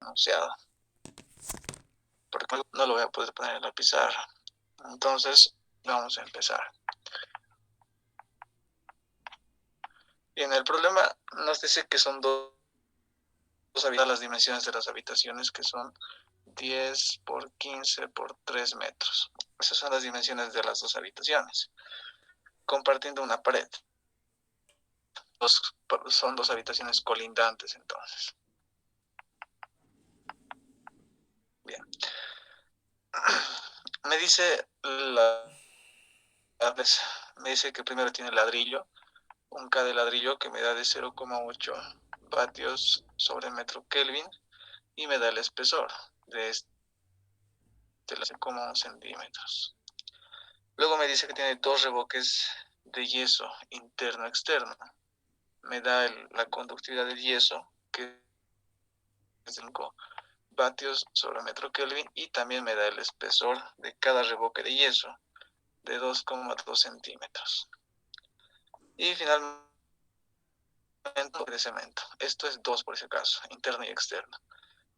enunciado, porque no lo voy a poder poner en la pizarra. Entonces, vamos a empezar. Bien, el problema nos dice que son las dimensiones de las habitaciones, que son 10 por 15 por 3 metros. Esas son las dimensiones de las dos habitaciones, compartiendo una pared. Son dos habitaciones colindantes, entonces. Bien. Me dice me dice que primero tiene ladrillo, un K de ladrillo que me da de 0,8 vatios sobre metro Kelvin y me da el espesor de 0,1 centímetros. Luego me dice que tiene dos revoques de yeso interno-externo. Me da la conductividad del yeso, que es 5 vatios sobre metro Kelvin, y también me da el espesor de cada revoque de yeso, de 2,2 centímetros. Y finalmente de cemento. Esto es 2 por ese caso, interno y externo.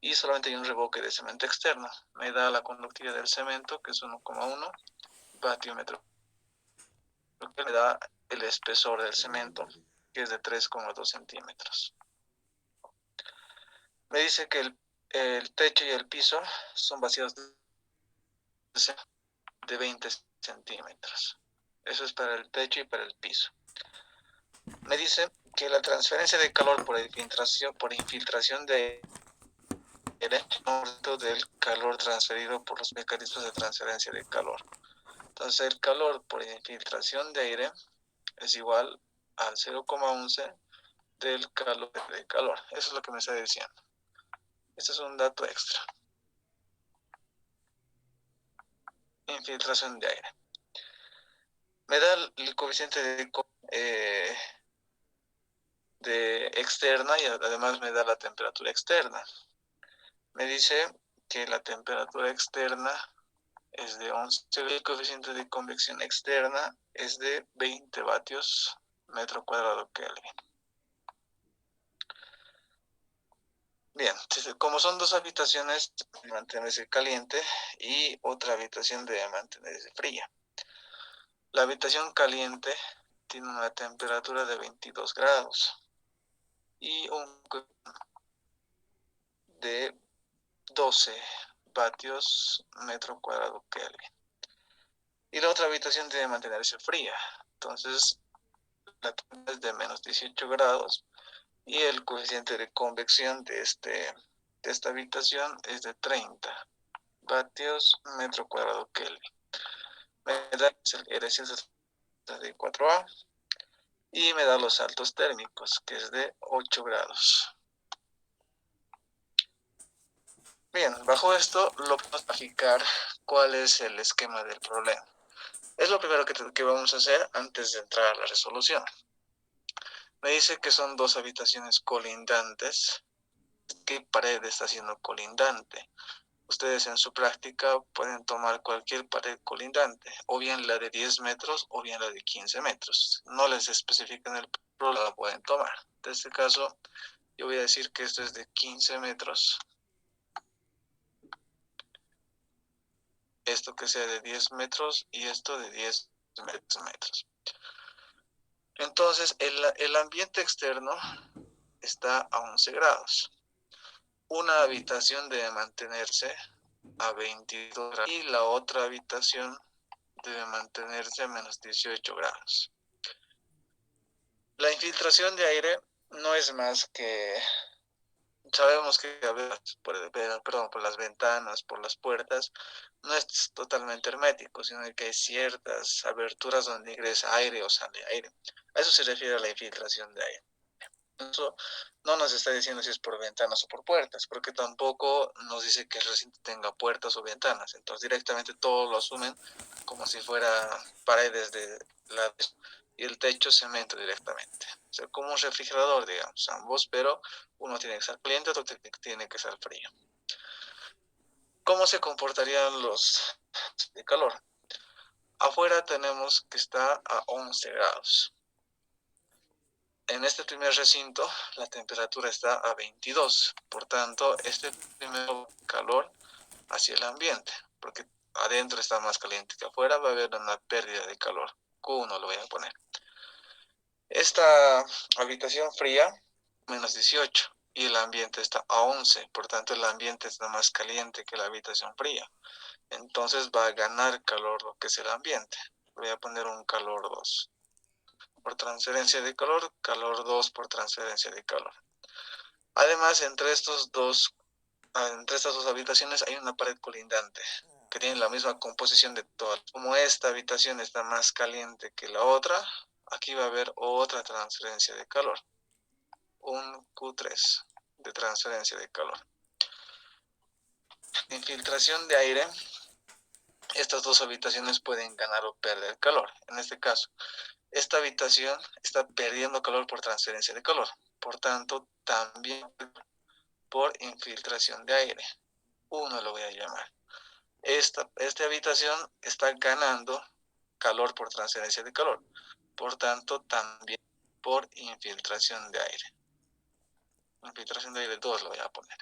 Y solamente hay un revoque de cemento externo. Me da la conductividad del cemento, que es 1,1 vatio metro. Me da el espesor del cemento, que es de 3,2 centímetros. Me dice que el techo y el piso son vacíos de 20 centímetros. Eso es para el techo y para el piso. Me dice que la transferencia de calor por infiltración de aire del calor transferido por los mecanismos de transferencia de calor. Entonces el calor por infiltración de aire es igual al 0,11 del calor de calor. Eso es lo que me está diciendo. Este es un dato extra. Infiltración de aire. Me da el coeficiente de externa y además me da la temperatura externa. Me dice que la temperatura externa es de 11, el coeficiente de convección externa es de 20 vatios metro cuadrado Kelvin. Bien, como son dos habitaciones, de mantenerse caliente y otra habitación de mantenerse fría. La habitación caliente tiene una temperatura de 22 grados y un de 12 vatios metro cuadrado Kelvin. Y la otra habitación debe mantenerse fría. Entonces, la temperatura es de menos 18 grados y el coeficiente de convección de esta habitación es de 30 vatios metro cuadrado Kelvin. Me da el RC de 4A y me da los saltos térmicos, que es de 8 grados. Bien, bajo esto lo podemos graficar cuál es el esquema del problema. Es lo primero que vamos a hacer antes de entrar a la resolución. Me dice que son dos habitaciones colindantes. ¿Qué pared está siendo colindante? Ustedes en su práctica pueden tomar cualquier pared colindante, o bien la de 10 metros o bien la de 15 metros. No les especifican el problema, la pueden tomar. En este caso, yo voy a decir que esto es de 15 metros. Esto que sea de 10 metros y esto de 10 metros. Entonces, el ambiente externo está a 11 grados. Una habitación debe mantenerse a 22 grados y la otra habitación debe mantenerse a menos 18 grados. La infiltración de aire no es más que, sabemos que a veces por las ventanas, por las puertas, no es totalmente hermético, sino que hay ciertas aberturas donde ingresa aire o sale aire. A eso se refiere a la infiltración de aire. Eso no nos está diciendo si es por ventanas o por puertas, porque tampoco nos dice que el recinto tenga puertas o ventanas. Entonces directamente todo lo asumen como si fuera paredes de y el techo cemento directamente. O sea, como un refrigerador, digamos, ambos, pero uno tiene que estar caliente, otro tiene que estar frío. ¿Cómo se comportarían los de calor? Afuera tenemos que está a 11 grados. En este primer recinto la temperatura está a 22, por tanto este primer calor hacia el ambiente, porque adentro está más caliente que afuera, va a haber una pérdida de calor. Q1 lo voy a poner. Esta habitación fría, menos 18, y el ambiente está a 11, por tanto el ambiente está más caliente que la habitación fría. Entonces va a ganar calor lo que es el ambiente. Voy a poner un calor 2. Por transferencia de calor 2 por transferencia de calor. Además, entre estas dos habitaciones hay una pared colindante que tiene la misma composición de todas. Como esta habitación está más caliente que la otra, aquí va a haber otra transferencia de calor. Un Q3 de transferencia de calor. Infiltración de aire. Estas dos habitaciones pueden ganar o perder calor. En este caso, esta habitación está perdiendo calor por transferencia de calor. Por tanto, también por infiltración de aire. 1 lo voy a llamar. Esta habitación está ganando calor por transferencia de calor. Por tanto, también por infiltración de aire. Infiltración de aire 2 lo voy a poner.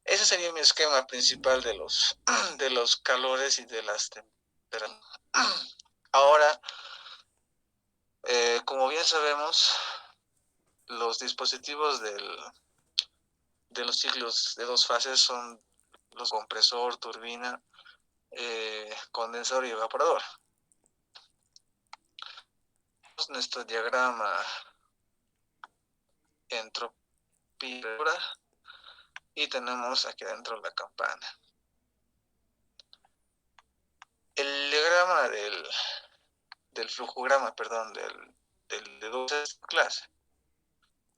Ese sería mi esquema principal de los calores y de las temperaturas. Ahora, como bien sabemos, los dispositivos de los ciclos de dos fases son los compresor, turbina, condensador y evaporador. Nuestro diagrama entropía y tenemos aquí adentro la campana. El diagrama del flujograma, perdón, de dos clase.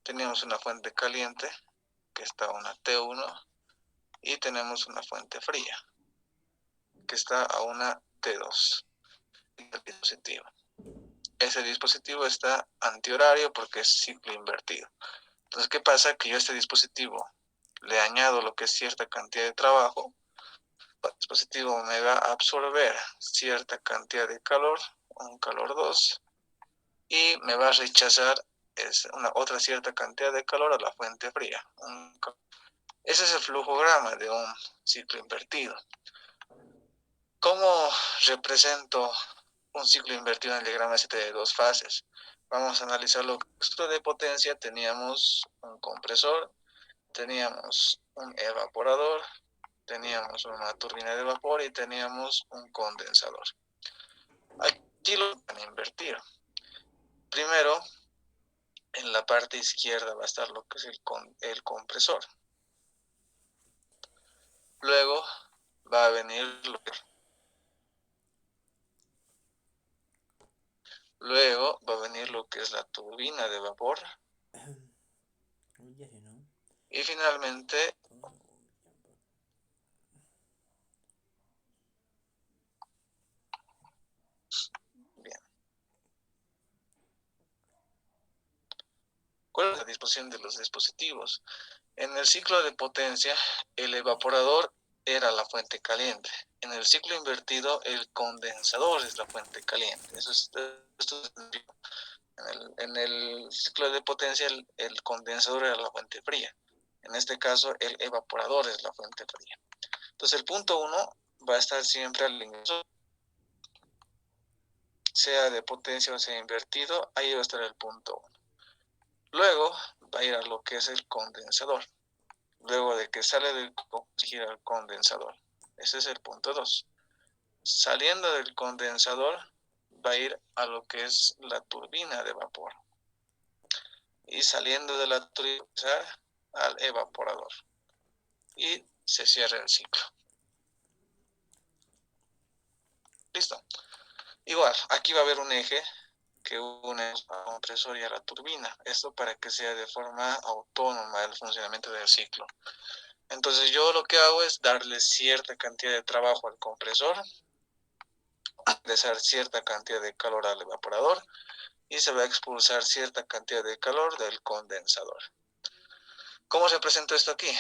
Tenemos una fuente caliente que está a una T1 y tenemos una fuente fría que está a una T2. Dispositivo. Ese dispositivo está antihorario porque es ciclo invertido. Entonces, ¿qué pasa? Que yo a este dispositivo le añado lo que es cierta cantidad de trabajo. El dispositivo me va a absorber cierta cantidad de calor, un calor 2, y me va a rechazar otra cierta cantidad de calor a la fuente fría. Ese es el flujograma de un ciclo invertido. ¿Cómo represento un ciclo invertido en el diagrama ST de dos fases? Vamos a analizarlo. Esto de potencia teníamos un compresor, teníamos un evaporador, teníamos una turbina de vapor y teníamos un condensador. Aquí lo van a invertir. Primero, en la parte izquierda va a estar lo que es el compresor. Luego va a venir lo que es la turbina de vapor. Y finalmente ¿cuál es la disposición de los dispositivos? En el ciclo de potencia, el evaporador era la fuente caliente. En el ciclo invertido, el condensador es la fuente caliente. En el ciclo de potencia, el condensador era la fuente fría. En este caso, el evaporador es la fuente fría. Entonces, el punto 1 va a estar siempre al ingreso, sea de potencia o sea invertido, ahí va a estar el punto 1. Luego va a ir a lo que es el condensador. Luego de que sale del gira el condensador. Ese es el punto 2. Saliendo del condensador va a ir a lo que es la turbina de vapor. Y saliendo de la turbina al evaporador. Y se cierra el ciclo. Listo. Igual, aquí va a haber un eje que une al compresor y a la turbina. Esto para que sea de forma autónoma el funcionamiento del ciclo. Entonces yo lo que hago es darle cierta cantidad de trabajo al compresor, ingresar cierta cantidad de calor al evaporador y se va a expulsar cierta cantidad de calor del condensador. ¿Cómo se presenta esto aquí?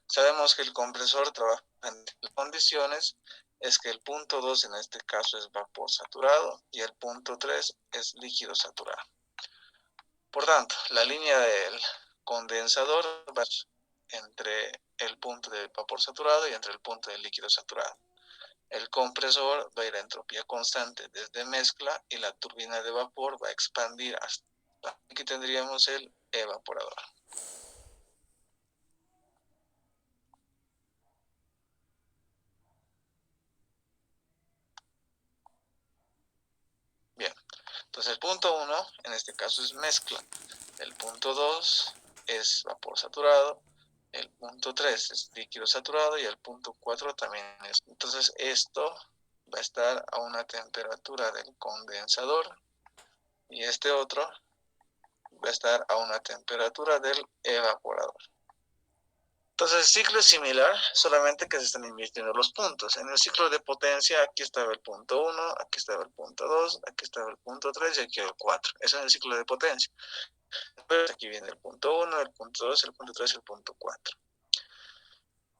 Sabemos que el compresor trabaja en condiciones, es que el punto 2 en este caso es vapor saturado y el punto 3 es líquido saturado. Por tanto, la línea del condensador va entre el punto de vapor saturado y entre el punto de líquido saturado. El compresor va a ir a entropía constante desde mezcla y la turbina de vapor va a expandir hasta aquí tendríamos el evaporador. Bien, entonces el punto 1 en este caso es mezcla, el punto 2 es vapor saturado, el punto 3 es líquido saturado y el punto 4 también es. Entonces esto va a estar a una temperatura del condensador y este otro va a estar a una temperatura del evaporador. Entonces el ciclo es similar, solamente que se están invirtiendo los puntos. En el ciclo de potencia, aquí estaba el punto 1, aquí estaba el punto 2, aquí estaba el punto 3 y aquí el 4. Eso es el ciclo de potencia. Después aquí viene el punto 1, el punto 2, el punto 3 y el punto 4.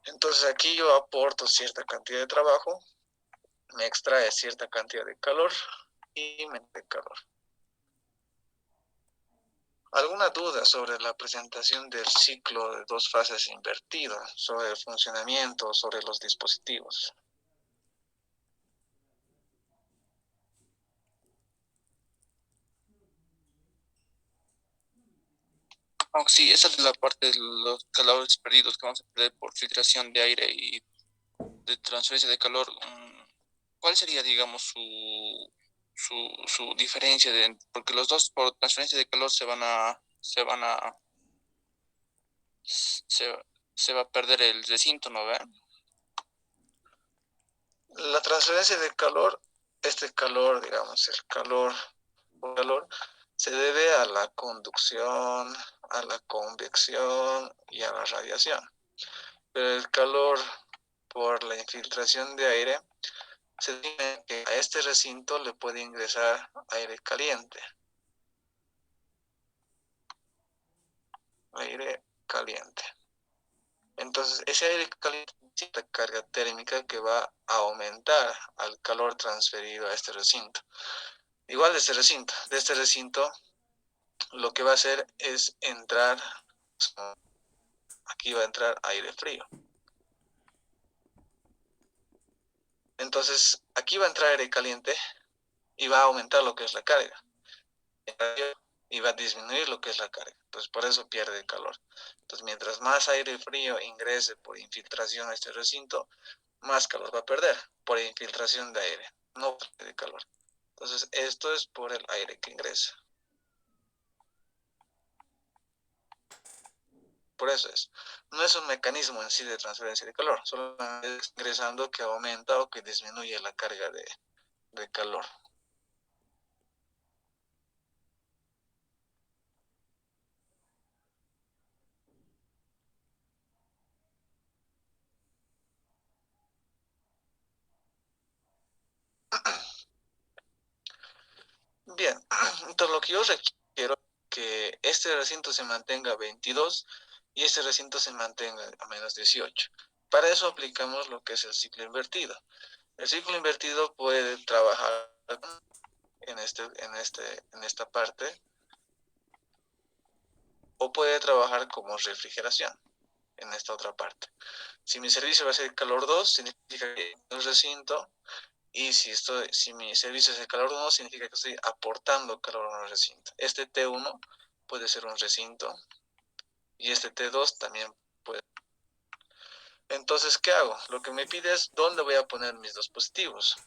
Entonces aquí yo aporto cierta cantidad de trabajo, me extrae cierta cantidad de calor y me da calor. ¿Alguna duda sobre la presentación del ciclo de dos fases invertido, sobre el funcionamiento, sobre los dispositivos? Oh, sí, esa es la parte de los calores perdidos que vamos a perder por filtración de aire y de transferencia de calor. ¿Cuál sería, digamos, su diferencia? Porque los dos por transferencia de calor se, se va a perder el recinto, ¿no ve? La transferencia de calor, este calor, digamos, el calor, se debe a la conducción, a la convección y a la radiación. Pero el calor por la infiltración de aire, se dice que a este recinto le puede ingresar aire caliente. Aire caliente. Entonces, ese aire caliente tiene una carga térmica que va a aumentar al calor transferido a este recinto. Igual de este recinto, lo que va a hacer es entrar, aquí va a entrar aire frío. Entonces, aquí va a entrar aire caliente y va a aumentar lo que es la carga. Y va a disminuir lo que es la carga. Entonces, por eso pierde calor. Entonces, mientras más aire frío ingrese por infiltración a este recinto, más calor va a perder por infiltración de aire, no de calor. Entonces, esto es por el aire que ingresa. Por eso es. No es un mecanismo en sí de transferencia de calor, solo es ingresando que aumenta o que disminuye la carga de calor. Bien, entonces lo que yo requiero es que este recinto se mantenga a 22 y este recinto se mantenga a menos 18. Para eso aplicamos lo que es el ciclo invertido. El ciclo invertido puede trabajar en esta parte o puede trabajar como refrigeración en esta otra parte. Si mi servicio va a ser calor 2, significa que es un recinto, y si mi servicio es el calor 1, significa que estoy aportando calor a un recinto. Este T1 puede ser un recinto y este T2 también puede. Entonces, ¿qué hago? Lo que me pide es dónde voy a poner mis dispositivos.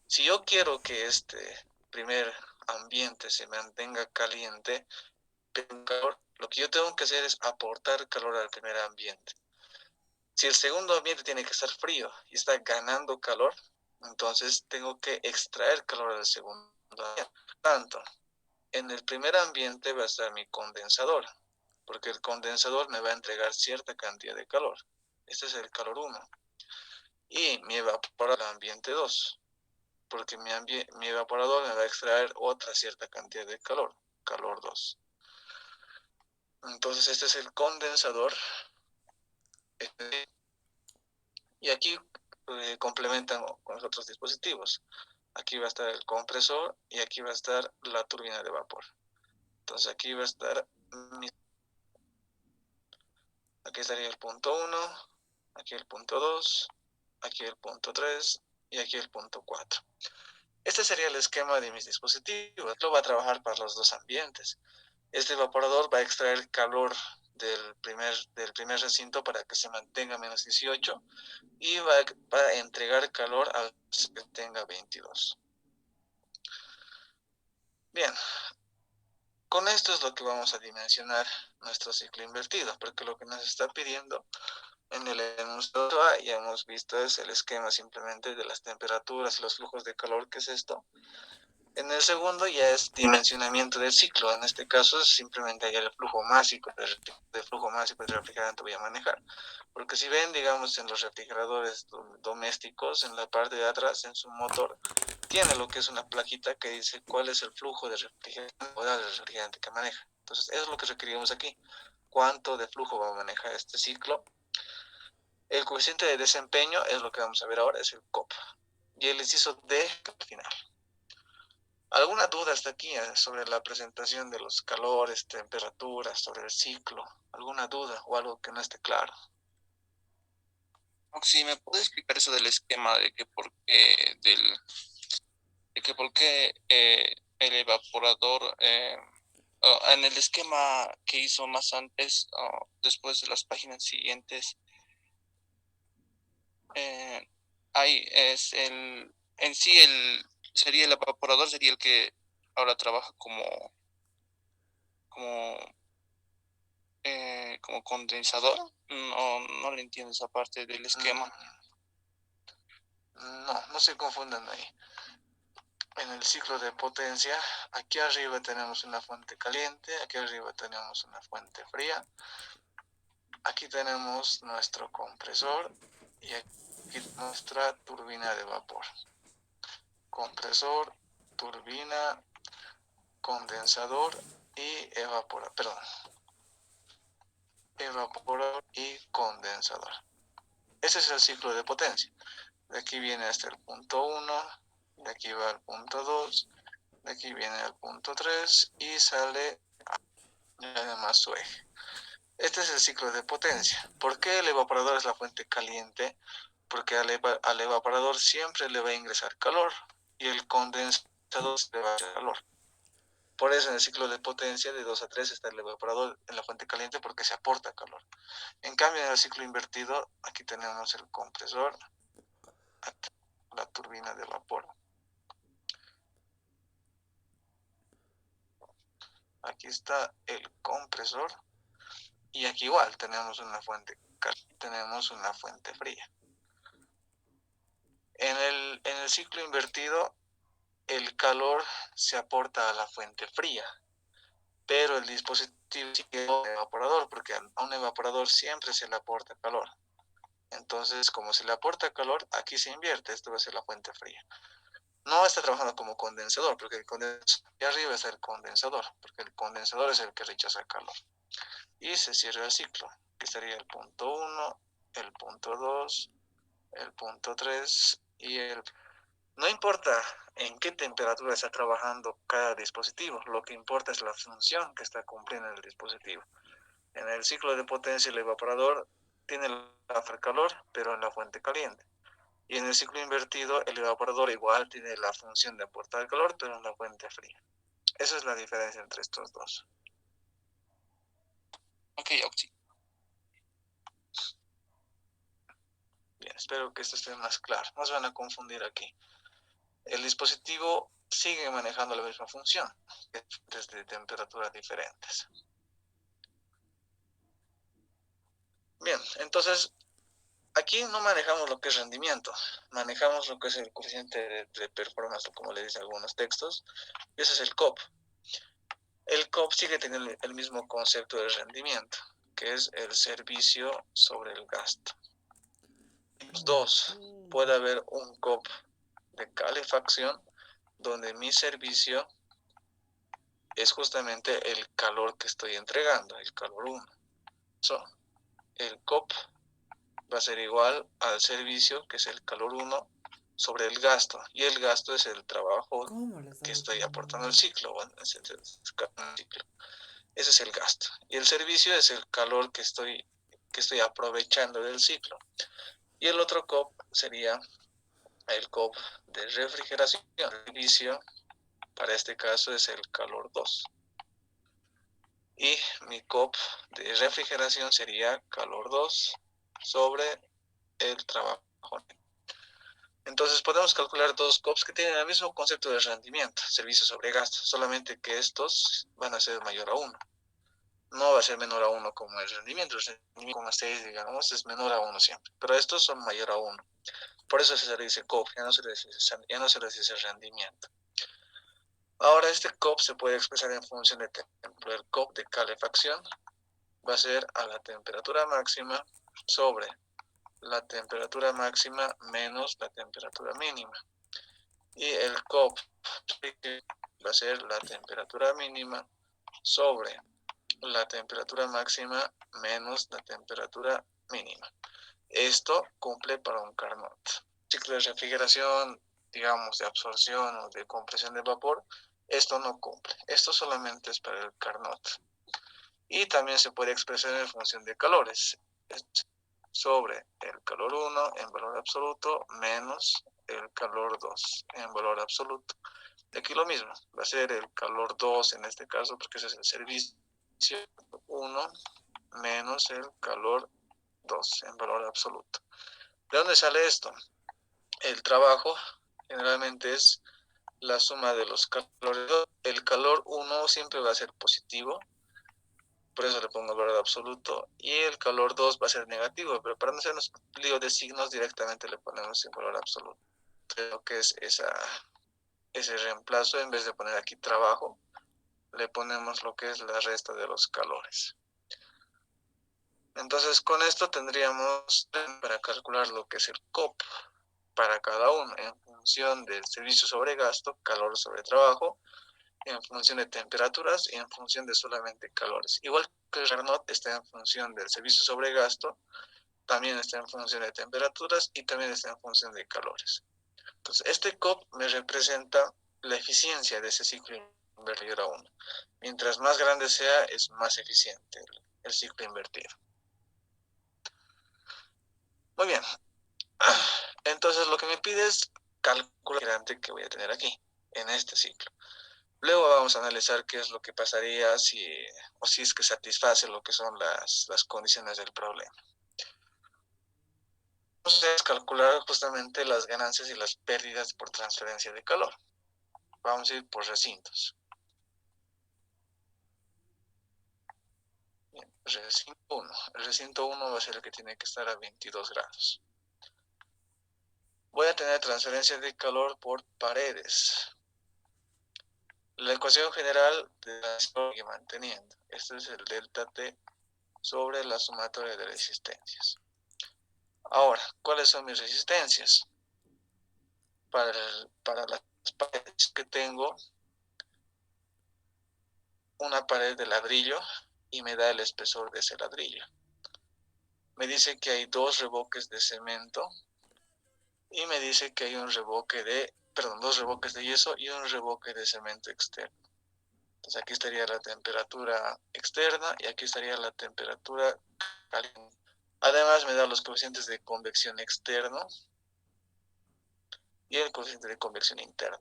Si yo quiero que este primer ambiente se mantenga caliente, calor, lo que yo tengo que hacer es aportar calor al primer ambiente. Si el segundo ambiente tiene que estar frío y está ganando calor, entonces tengo que extraer calor del segundo ambiente. Tanto, en el primer ambiente va a estar mi condensador, porque el condensador me va a entregar cierta cantidad de calor. Este es el calor 1. Y mi evaporador el ambiente 2, porque mi evaporador me va a extraer otra cierta cantidad de calor, calor 2. Entonces este es el condensador. Y aquí complementan con los otros dispositivos. Aquí va a estar el compresor y aquí va a estar la turbina de vapor. Entonces aquí va a estar, aquí estaría el punto 1, aquí el punto 2, aquí el punto 3 y aquí el punto 4. Este sería el esquema de mis dispositivos. Lo va a trabajar para los dos ambientes. Este evaporador va a extraer calor del primer recinto para que se mantenga menos 18 y va a entregar calor al que tenga 22. Bien, con esto es lo que vamos a dimensionar nuestro ciclo invertido, porque lo que nos está pidiendo en el enunciado A, ya hemos visto, es el esquema simplemente de las temperaturas y los flujos de calor, que es esto. En el segundo ya es dimensionamiento del ciclo. En este caso es simplemente el flujo másico de refrigerante voy a manejar. Porque si ven, digamos, en los refrigeradores domésticos, en la parte de atrás, en su motor, tiene lo que es una plaquita que dice cuál es el flujo de refrigerante que maneja. Entonces, eso es lo que requerimos aquí. ¿Cuánto de flujo va a manejar este ciclo? El coeficiente de desempeño es lo que vamos a ver ahora, es el COP. Y el inciso D al final. ¿Alguna duda hasta aquí sobre la presentación de los calores, temperaturas, sobre el ciclo? ¿Alguna duda o algo que no esté claro? Sí, ¿me puede explicar eso del esquema de que por qué el evaporador en el esquema que hizo más antes, después de las páginas siguientes, ahí es en sí sería el evaporador, sería el que ahora trabaja como, como condensador? No le entiendo esa parte del esquema. No se confundan ahí. En el ciclo de potencia, aquí arriba tenemos una fuente caliente, aquí arriba tenemos una fuente fría, aquí tenemos nuestro compresor y aquí nuestra turbina de vapor. Compresor, turbina, condensador y evaporador y condensador. Ese es el ciclo de potencia. De aquí viene hasta el punto 1, de aquí va al punto 2, de aquí viene al punto 3 y sale además su eje. Este es el ciclo de potencia. ¿Por qué el evaporador es la fuente caliente? Porque al evaporador siempre le va a ingresar calor y el condensador le va a hacer calor. Por eso en el ciclo de potencia de 2 a 3 está el evaporador en la fuente caliente, porque se aporta calor. En cambio, en el ciclo invertido, aquí tenemos el compresor, la turbina de vapor. Aquí está el compresor y aquí igual tenemos una fuente caliente, tenemos una fuente fría. En el ciclo invertido, el calor se aporta a la fuente fría, pero el dispositivo sigue un evaporador, porque a un evaporador siempre se le aporta calor. Entonces, como se le aporta calor, aquí se invierte, esto va a ser la fuente fría. No está trabajando como condensador, porque el condensador de arriba es el condensador, porque el condensador es el que rechaza el calor. Y se cierra el ciclo, que sería el punto 1, el punto 2, el punto 3 y el... No importa en qué temperatura está trabajando cada dispositivo, lo que importa es la función que está cumpliendo el dispositivo. En el ciclo de potencia, el evaporador tiene el calor, pero en la fuente caliente. Y en el ciclo invertido, el evaporador igual tiene la función de aportar calor, pero en la fuente fría. Esa es la diferencia entre estos dos. Ok, Oxy. Bien, espero que esto esté más claro. No se van a confundir aquí. El dispositivo sigue manejando la misma función, desde temperaturas diferentes. Bien, entonces, aquí no manejamos lo que es rendimiento, manejamos lo que es el coeficiente de performance, como le dicen algunos textos, y ese es el COP. El COP sigue teniendo el mismo concepto de rendimiento, que es el servicio sobre el gasto. Dos, puede haber un COP de calefacción, donde mi servicio es justamente el calor que estoy entregando, el calor 1. El COP va a ser igual al servicio, que es el calor 1, sobre el gasto, y el gasto es el trabajo ¿Cómo le que sabe estoy todo? aportando al ciclo, bueno, ciclo. Ese es el gasto. Y el servicio es el calor que estoy aprovechando del ciclo. Y el otro COP sería el COP de refrigeración. El servicio, para este caso, es el calor 2. Y mi COP de refrigeración sería calor 2 sobre el trabajo. Entonces podemos calcular dos COPs que tienen el mismo concepto de rendimiento, servicio sobre gasto, solamente que estos van a ser mayor a 1. No va a ser menor a 1 como el rendimiento 6, digamos, es menor a 1 siempre, pero estos son mayor a 1. Por eso se le dice COP, ya no se le dice rendimiento. Ahora este COP se puede expresar en función de tiempo. El COP de calefacción va a ser a la temperatura máxima sobre la temperatura máxima menos la temperatura mínima. Y el COP va a ser la temperatura mínima sobre la temperatura máxima menos la temperatura mínima. Esto cumple para un Carnot. Ciclo de refrigeración, digamos, de absorción o de compresión de vapor, esto no cumple. Esto solamente es para el Carnot. Y también se puede expresar en función de calores. Sobre el calor 1 en valor absoluto menos el calor 2 en valor absoluto. De aquí lo mismo, va a ser el calor 2 en este caso, porque ese es el servicio 1 menos el calor 2 en valor absoluto. ¿De dónde sale esto? El trabajo generalmente es la suma de los calores. El calor 1 siempre va a ser positivo, por eso le pongo el valor absoluto, y el calor 2 va a ser negativo, pero para no hacernos lío de signos directamente le ponemos el valor absoluto. Lo que es ese reemplazo, en vez de poner aquí trabajo, le ponemos lo que es la resta de los calores. Entonces con esto tendríamos para calcular lo que es el COP para cada uno en función del servicio sobre gasto, calor sobre trabajo, en función de temperaturas y en función de solamente calores. Igual que el Carnot está en función del servicio sobre gasto, también está en función de temperaturas y también está en función de calores. Entonces este COP me representa la eficiencia de ese ciclo invertido a 1. Mientras más grande sea, es más eficiente el ciclo invertido. Muy bien. Entonces lo que me pide es calcular el grande que voy a tener aquí, en este ciclo. Luego vamos a analizar qué es lo que pasaría si es que satisface lo que son las condiciones del problema. Vamos a calcular justamente las ganancias y las pérdidas por transferencia de calor. Vamos a ir por recintos. Bien, recinto 1. El recinto 1 va a ser el que tiene que estar a 22 grados. Voy a tener transferencia de calor por paredes. La ecuación general de la sigue manteniendo. Este es el delta T sobre la sumatoria de resistencias. Ahora, ¿cuáles son mis resistencias? Para las paredes que tengo, una pared de ladrillo y me da el espesor de ese ladrillo. Me dice que hay 2 reboques de cemento y me dice que hay dos reboques de yeso y un reboque de cemento externo. Entonces aquí estaría la temperatura externa y aquí estaría la temperatura caliente. Además me da los coeficientes de convección externo y el coeficiente de convección interno.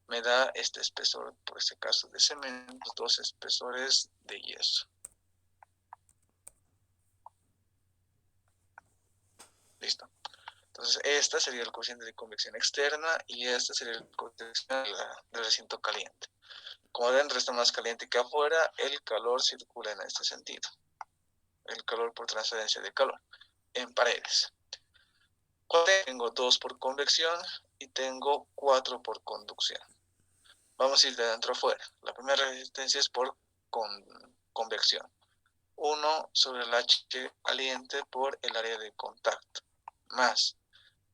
Me da este espesor, por este caso de cemento, 2 espesores de yeso. Listo. Entonces, esta sería el coeficiente de convección externa y este sería el coeficiente del recinto caliente. Como adentro está más caliente que afuera, el calor circula en este sentido. El calor por transferencia de calor en paredes. Tengo 2 por convección y tengo 4 por conducción. Vamos a ir de adentro a afuera. La primera resistencia es por convección. 1 sobre el H caliente por el área de contacto, más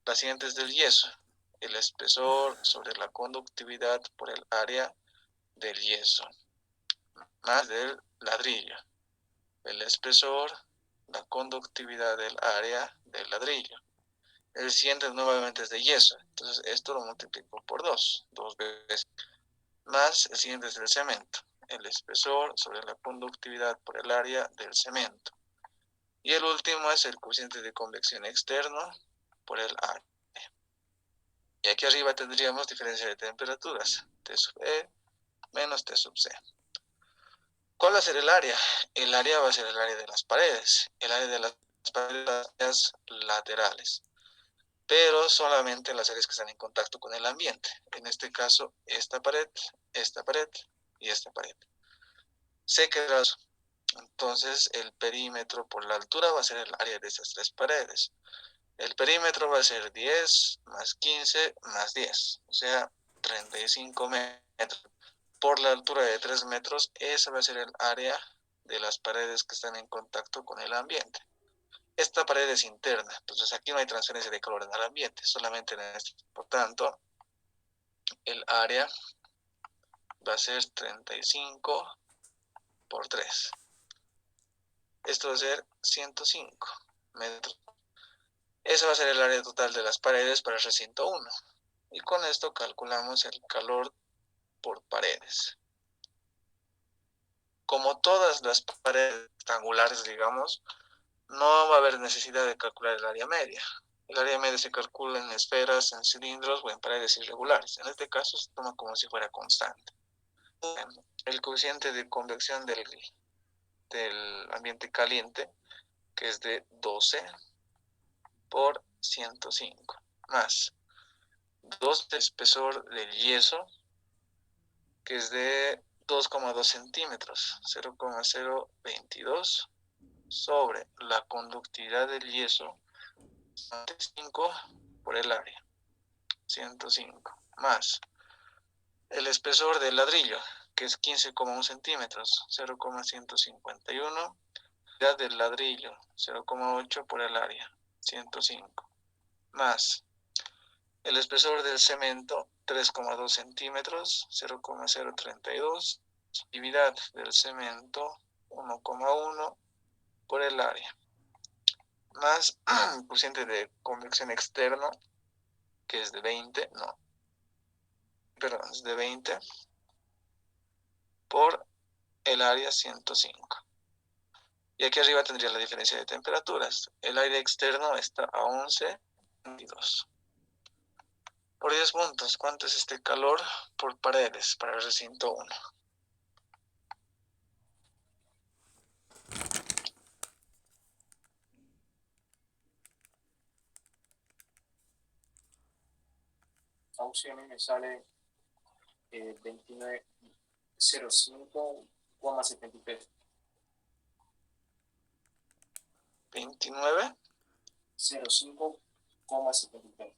las siguientes del yeso, el espesor sobre la conductividad por el área del yeso, más del ladrillo, el espesor, la conductividad del área del ladrillo, El siguiente nuevamente es de yeso. Entonces esto lo multiplico por 2 veces. Más el siguiente es el cemento. El espesor sobre la conductividad por el área del cemento. Y el último es el coeficiente de convección externo por el área. Y aquí arriba tendríamos diferencia de temperaturas. T sub E menos T sub C. ¿Cuál va a ser el área? El área va a ser el área de las paredes. El área de las paredes laterales. Pero solamente las áreas que están en contacto con el ambiente. En este caso, esta pared y esta pared. Se queda. Entonces, el perímetro por la altura va a ser el área de esas tres paredes. El perímetro va a ser 10 más 15 más 10, o sea, 35 metros. Por la altura de 3 metros, esa va a ser el área de las paredes que están en contacto con el ambiente. Esta pared es interna, entonces aquí no hay transferencia de calor en el ambiente, solamente en este. Por tanto, el área va a ser 35 por 3. Esto va a ser 105 metros. Ese va a ser el área total de las paredes para el recinto 1. Y con esto calculamos el calor por paredes. Como todas las paredes rectangulares, digamos, no va a haber necesidad de calcular el área media. El área media se calcula en esferas, en cilindros o en paredes irregulares. En este caso se toma como si fuera constante. El coeficiente de convección del ambiente caliente, que es de 12 por 105, más 2 de espesor del yeso, que es de 2,2 centímetros, 0,022, sobre la conductividad del yeso, 5 por el área, 105, más el espesor del ladrillo, que es 15,1 centímetros, 0,151, del ladrillo, 0,8 por el área, 105, más el espesor del cemento, 3,2 centímetros, 0,032, actividad del cemento, 1,1 por el área, más el coeficiente de convección externo, que es de 20, es de 20 por el área 105. Y aquí arriba tendría la diferencia de temperaturas. El aire externo está a 11,22. Por 10 puntos, ¿cuánto es este calor por paredes para el recinto 1? Opción me sale 29,05,73. 29. 05,73.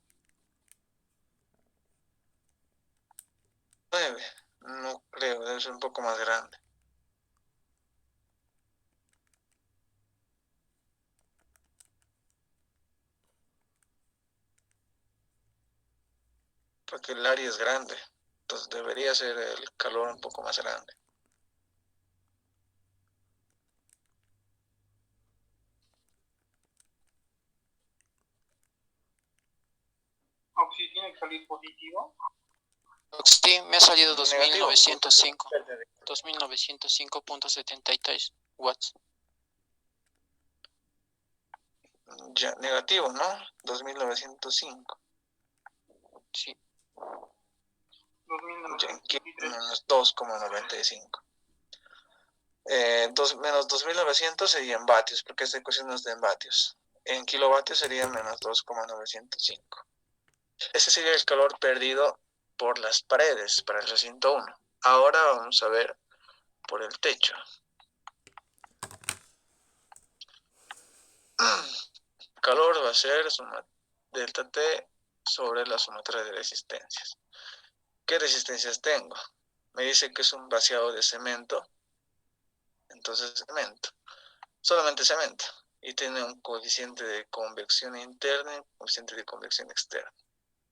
9. No creo, debe ser un poco más grande. Porque el área es grande. Entonces debería ser el calor un poco más grande. Oxy tiene que salir positivo. Oxy me ha salido 2905.73 watts. Ya, negativo, ¿no? 2905. Sí. Menos 2,95. Menos 2900 sería en vatios, porque esta ecuación no es de en vatios. En kilovatios sería menos 2,905. Ese sería el calor perdido por las paredes para el recinto 1. Ahora vamos a ver por el techo. El calor va a ser suma delta T sobre la sumatoria de resistencias. ¿Qué resistencias tengo? Me dice que es un vaciado de cemento. Entonces cemento. Solamente cemento. Y tiene un coeficiente de convección interna y un coeficiente de convección externa.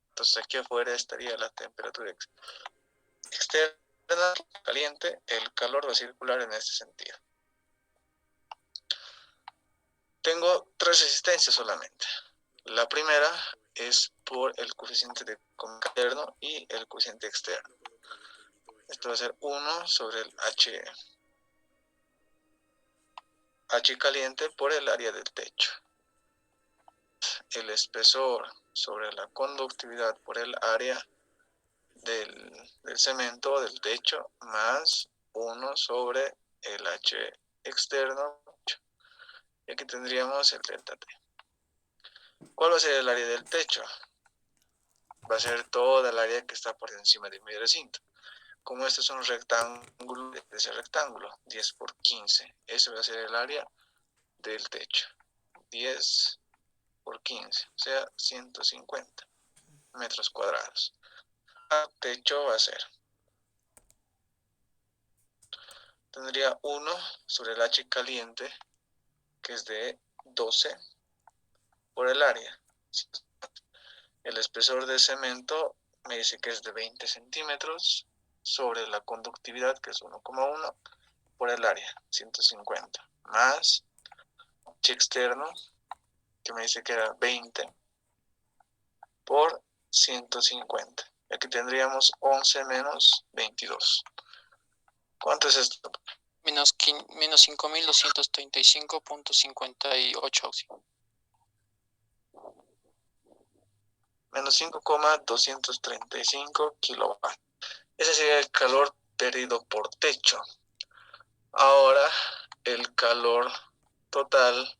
Entonces aquí afuera estaría la temperatura externa caliente, el calor va a circular en este sentido. Tengo 3 resistencias solamente. La primera es por el coeficiente de convección interno y el coeficiente externo. Esto va a ser 1 sobre el H caliente por el área del techo. El espesor sobre la conductividad por el área del cemento o del techo más 1 sobre el H externo. Y aquí tendríamos el delta T. ¿Cuál va a ser el área del techo? Va a ser toda el área que está por encima de mi recinto. Como este es un rectángulo, ese rectángulo, 10 por 15. Ese va a ser el área del techo. 10 por 15, o sea, 150 metros cuadrados. El techo va a ser, tendría 1 sobre el H caliente, que es de 12 por el área. El espesor de cemento me dice que es de 20 centímetros sobre la conductividad, que es 1,1 por el área, 150, más H externo, que me dice que era 20 por 150. Aquí tendríamos 11 menos 22. ¿Cuánto es esto? Menos 5.235.58. Menos 5,235 kilovatios. Ese sería el calor perdido por techo. Ahora, el calor total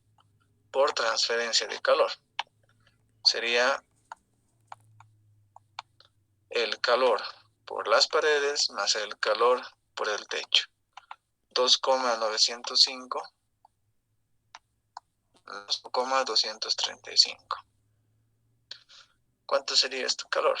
por transferencia de calor sería el calor por las paredes más el calor por el techo. 2,905 más 2,235. ¿Cuánto sería este calor?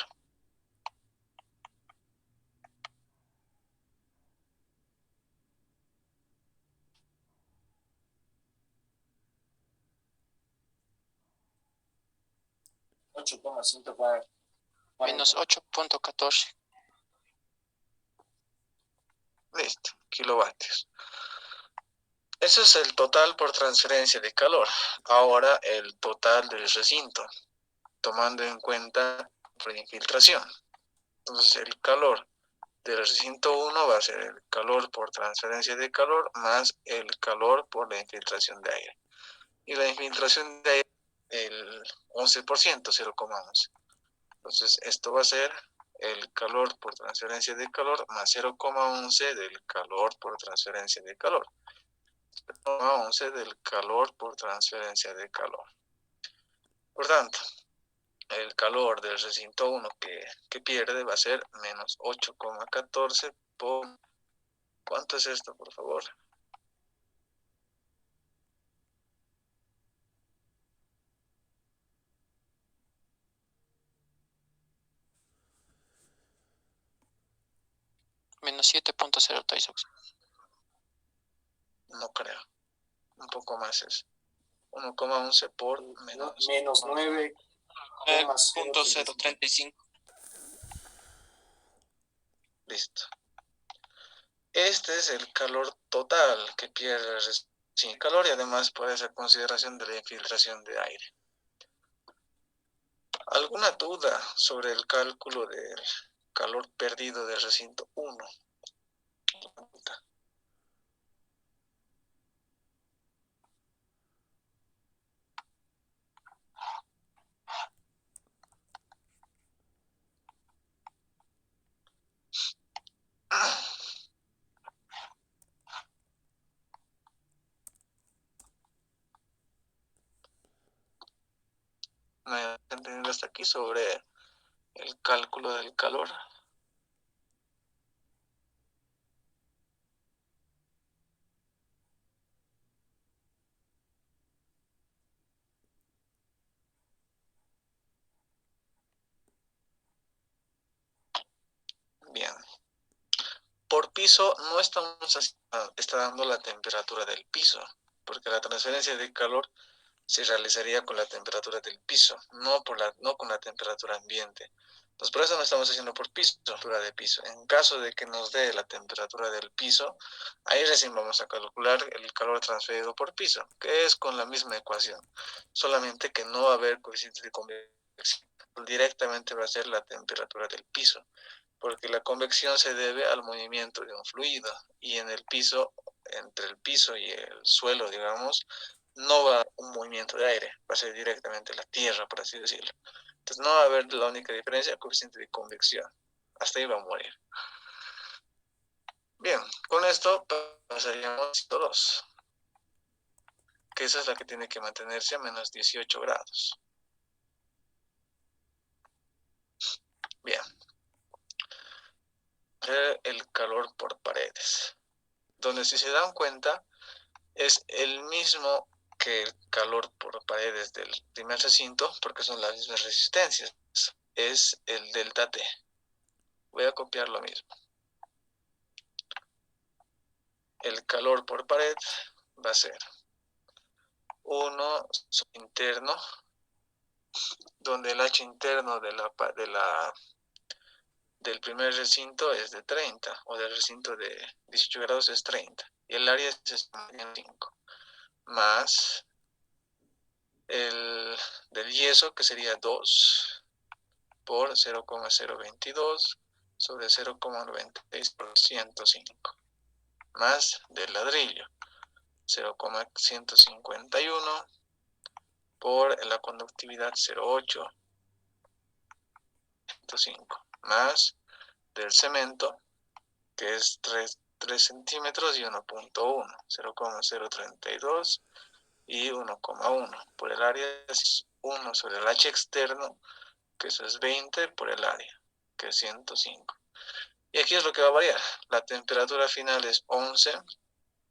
Menos 8.14. Listo, kilovatios. Eso es el total por transferencia de calor. Ahora el total del recinto, tomando en cuenta la infiltración. Entonces el calor del recinto 1 va a ser el calor por transferencia de calor más el calor por la infiltración de aire. Y la infiltración de aire, el 11%, 0,11. Entonces esto va a ser el calor por transferencia de calor más 0,11 del calor por transferencia de calor. 0,11 del calor por transferencia de calor. Por tanto, el calor del recinto 1 que pierde va a ser menos 8,14 por... ¿Cuánto es esto, por favor? Menos 7.03. No creo. Un poco más es 1,11 por menos 9. 9.035. Listo. Este es el calor total que pierde el recinto calor y además por esa consideración de la infiltración de aire. ¿Alguna duda sobre el cálculo del calor perdido del recinto 1? ¿Me han entendido hasta aquí sobre el cálculo del calor? Bien. Por piso no está dando la temperatura del piso, porque la transferencia de calor se realizaría con la temperatura del piso, no con la temperatura ambiente. Entonces, por eso no estamos haciendo por piso, temperatura de piso. En caso de que nos dé la temperatura del piso, ahí recién vamos a calcular el calor transferido por piso, que es con la misma ecuación, solamente que no va a haber coeficiente de convección, directamente va a ser la temperatura del piso, porque la convección se debe al movimiento de un fluido, y en el piso, entre el piso y el suelo, digamos, no va un movimiento de aire, va a ser directamente la tierra, por así decirlo. Entonces no va a haber la única diferencia, el coeficiente de convección. Hasta ahí va a morir. Bien, con esto pasaríamos a 2, que esa es la que tiene que mantenerse a menos 18 grados. Bien. El calor por paredes, donde si se dan cuenta es el mismo que el calor por paredes del primer recinto, porque son las mismas resistencias, es el delta T. Voy a copiar lo mismo. El calor por pared va a ser 1 interno, donde el H interno del primer recinto es de 30, o del recinto de 18 grados es 30, y el área es 5, más el del yeso, que sería 2 por 0,022 sobre 0,96 por 105, más del ladrillo, 0,151 por la conductividad 0,8, 105, más del cemento, que es 3 centímetros y 1,1, 0,032 y 1,1. Por el área es 1 sobre el H externo, que eso es 20 por el área, que es 105. Y aquí es lo que va a variar. La temperatura final es 11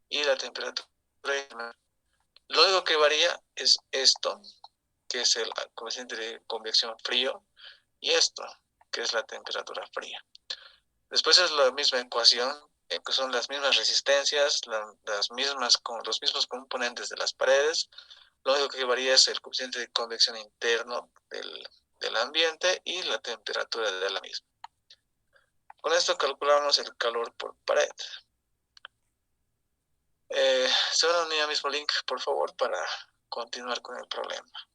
y la temperatura final. Lo único que varía es esto, que es el coeficiente de convección frío, y esto, que es la temperatura fría. Después es la misma ecuación, que son las mismas resistencias, los mismos componentes de las paredes. Lo único que varía es el coeficiente de convección interno del ambiente y la temperatura de la misma. Con esto calculamos el calor por pared. Se van a unir al mismo link, por favor, para continuar con el problema.